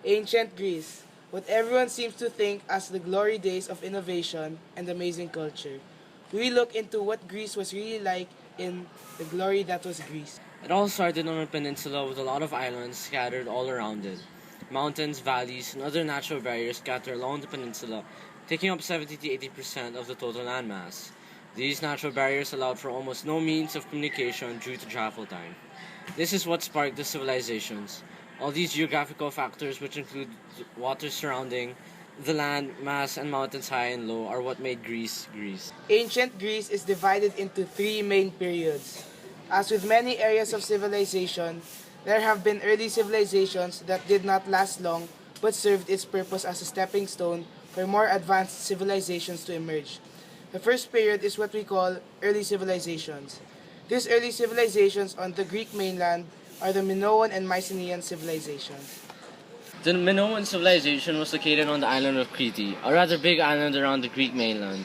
Ancient Greece, what everyone seems to think as the glory days of innovation and amazing culture. We look into what Greece was really like in the glory that was Greece. It all started on a peninsula with a lot of islands scattered all around it. Mountains, valleys, and other natural barriers scatter along the peninsula, taking up 70 to 80% of the total landmass. These natural barriers allowed for almost no means of communication due to travel time. This is what sparked the civilizations. All these geographical factors, which include water surrounding the land, mass, and mountains high and low, are what made Greece Greece. Ancient Greece is divided into three main periods. As with many areas of civilization, there have been early civilizations that did not last long but served its purpose as a stepping stone for more advanced civilizations to emerge. The first period is what we call early civilizations. These early civilizations on the Greek mainland are the Minoan and Mycenaean civilizations. The Minoan civilization was located on the island of Crete, a rather big island around the Greek mainland.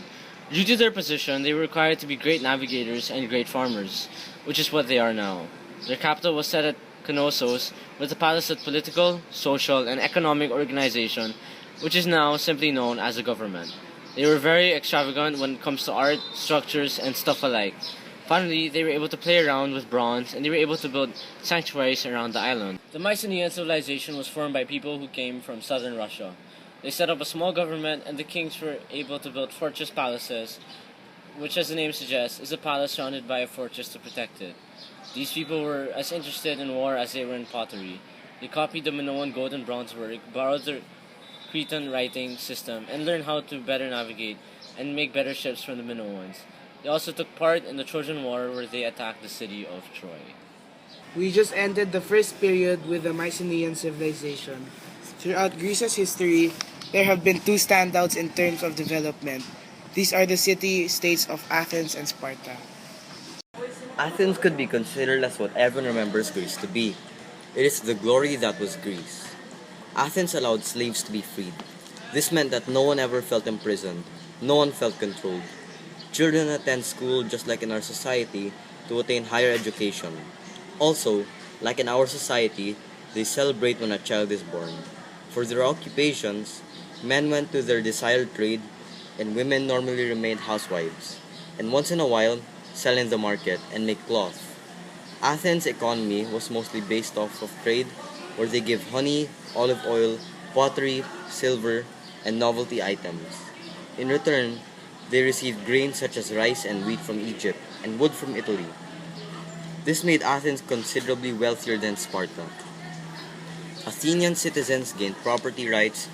Due to their position, they were required to be great navigators and great farmers, which is what they are now. Their capital was set at Knossos, with a palace of political, social, and economic organization, which is now simply known as a government. They were very extravagant when it comes to art, structures, and stuff alike. Finally, they were able to play around with bronze, and they were able to build sanctuaries around the island. The Mycenaean civilization was formed by people who came from southern Russia. They set up a small government, and the kings were able to build fortress palaces, which, as the name suggests, is a palace surrounded by a fortress to protect it. These people were as interested in war as they were in pottery. They copied the Minoan gold and bronze work, borrowed the Cretan writing system, and learned how to better navigate and make better ships from the Minoans. They also took part in the Trojan War, where they attacked the city of Troy. We just ended the first period with the Mycenaean civilization. Throughout Greece's history, there have been two standouts in terms of development. These are the city-states of Athens and Sparta. Athens could be considered as what everyone remembers Greece to be. It is the glory that was Greece. Athens allowed slaves to be freed. This meant that no one ever felt imprisoned, no one felt controlled. Children attend school just like in our society to attain higher education. Also, like in our society, they celebrate when a child is born. For their occupations, men went to their desired trade and women normally remained housewives, and once in a while, sell in the market and make cloth. Athens' economy was mostly based off of trade, where they give honey, olive oil, pottery, silver, and novelty items. In return, they received grains such as rice and wheat from Egypt and wood from Italy. This made Athens considerably wealthier than Sparta. Athenian citizens gained property rights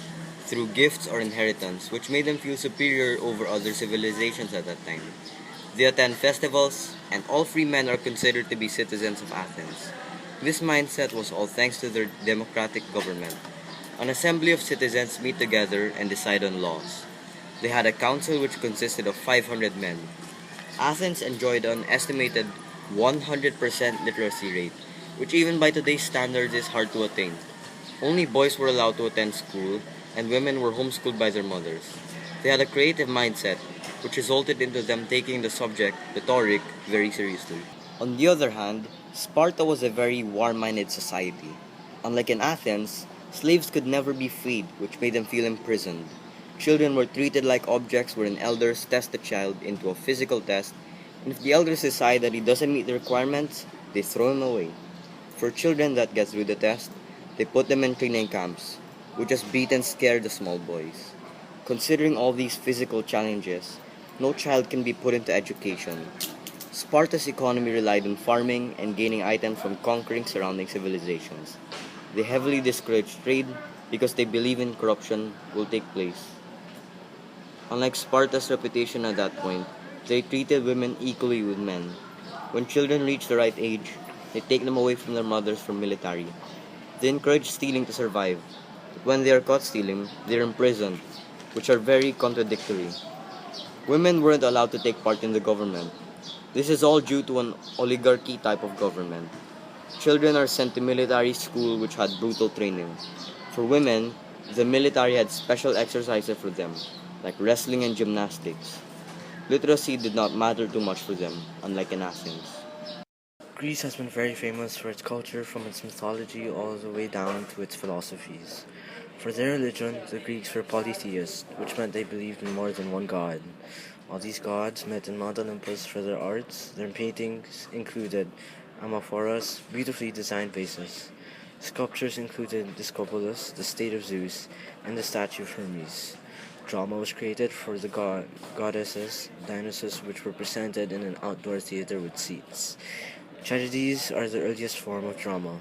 through gifts or inheritance, which made them feel superior over other civilizations at that time. They attend festivals, and all free men are considered to be citizens of Athens. This mindset was all thanks to their democratic government. An assembly of citizens meet together and decide on laws. They had a council which consisted of 500 men. Athens enjoyed an estimated 100% literacy rate, which even by today's standards is hard to attain. Only boys were allowed to attend school, and women were homeschooled by their mothers. They had a creative mindset, which resulted into them taking the subject, rhetoric, very seriously. On the other hand, Sparta was a very war-minded society. Unlike in Athens, slaves could never be freed, which made them feel imprisoned. Children were treated like objects wherein elders test the child into a physical test, and if the elders decide that he doesn't meet the requirements, they throw him away. For children that get through the test, they put them in training camps, which just beat and scare the small boys. Considering all these physical challenges, no child can be put into education. Sparta's economy relied on farming and gaining items from conquering surrounding civilizations. They heavily discouraged trade because they believe in corruption will take place. Unlike Sparta's reputation at that point, they treated women equally with men. When children reach the right age, they take them away from their mothers for military. They encourage stealing to survive. But when they are caught stealing, they are imprisoned, which are very contradictory. Women weren't allowed to take part in the government. This is all due to an oligarchy type of government. Children are sent to military school which had brutal training. For women, the military had special exercises for them, like wrestling and gymnastics. Literacy did not matter too much for them, unlike in Athens. Greece has been very famous for its culture, from its mythology all the way down to its philosophies. For their religion, the Greeks were polytheists, which meant they believed in more than one god. All these gods met in Mount Olympus for their arts. Their paintings included amaphoras, beautifully designed vases. Sculptures included the Scopolis, the state of Zeus, and the statue of Hermes. Drama was created for the goddesses, Dionysus, which were presented in an outdoor theater with seats. Tragedies are the earliest form of drama.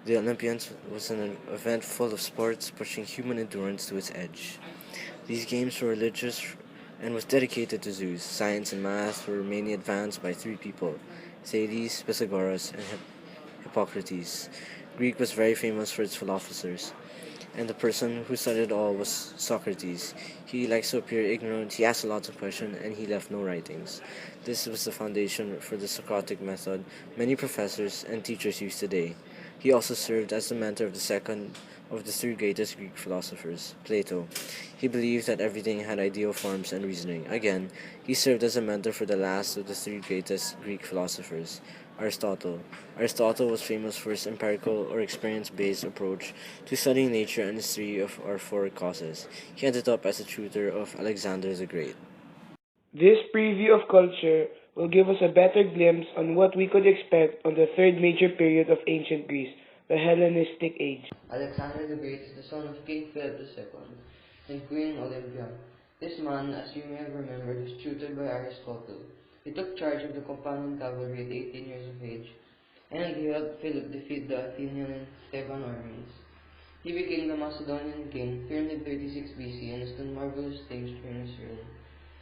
The Olympians was an event full of sports, pushing human endurance to its edge. These games were religious and was dedicated to Zeus. Science and math were mainly advanced by three people: Thales, Pythagoras, and Hippocrates. Greek was very famous for its philosophers, and the person who started it all was Socrates. He likes to appear ignorant, he asked lots of questions, and he left no writings. This was the foundation for the Socratic method many professors and teachers use today. He also served as the mentor of the second of the three greatest Greek philosophers, Plato. He believed that everything had ideal forms and reasoning. Again, he served as a mentor for the last of the three greatest Greek philosophers, Aristotle. Aristotle was famous for his empirical or experience-based approach to studying nature and history of our four causes. He ended up as a tutor of Alexander the Great. This preview of culture will give us a better glimpse on what we could expect on the third major period of ancient Greece, the Hellenistic Age. Alexander the Great is the son of King Philip II and Queen Olympia. This man, as you may have remembered, was tutored by Aristotle. He took charge of the companion cavalry at 18 years of age, and he helped Philip defeat the Athenian and Theban armies. He became the Macedonian king 336 BC and has done marvelous things during his reign.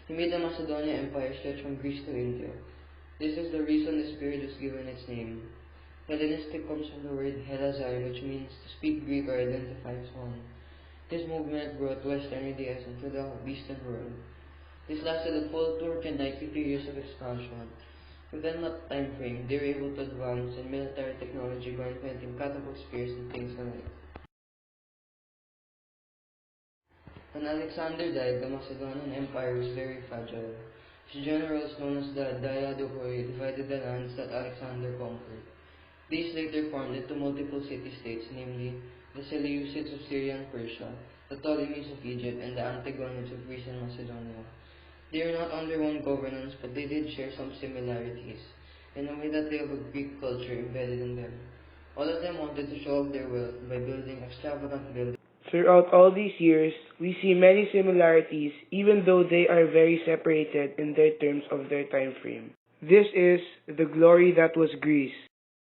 He made the Macedonian Empire stretch from Greece to India. This is the reason this period was given its name. Hellenistic comes from the word helazai, which means to speak Greek or identify as one. This movement brought Western ideas into the Eastern world. This lasted a full 293 years of expansion. Within that time frame, they were able to advance in military technology by inventing catapult spears and things like that. When Alexander died, the Macedonian Empire was very fragile. His generals, known as the Diadochoi, divided the lands that Alexander conquered. These later formed into multiple city-states, namely the Seleucids of Syria and Persia, the Ptolemies of Egypt, and the Antigonids of Greece and Macedonia. They are not under one governance, but they did share some similarities, in a way that they have a Greek culture embedded in them. All of them wanted to show off their wealth by building extravagant buildings. Throughout all these years, we see many similarities even though they are very separated in their terms of their time frame. This is the glory that was Greece.